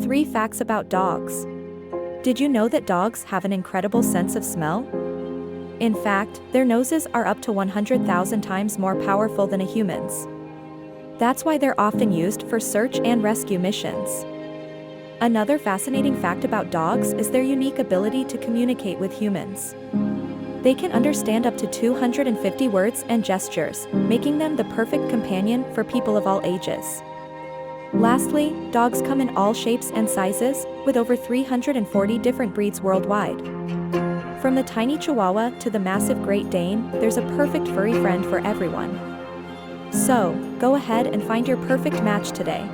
3 facts about dogs. Did you know that dogs have an incredible sense of smell? In fact, their noses are up to 100,000 times more powerful than a human's. That's why they're often used for search and rescue missions. Another fascinating fact about dogs is their unique ability to communicate with humans. They can understand up to 250 words and gestures, making them the perfect companion for people of all ages. Lastly, dogs come in all shapes and sizes, with over 340 different breeds worldwide. From the tiny Chihuahua to the massive Great Dane, there's a perfect furry friend for everyone. So, go ahead and find your perfect match today.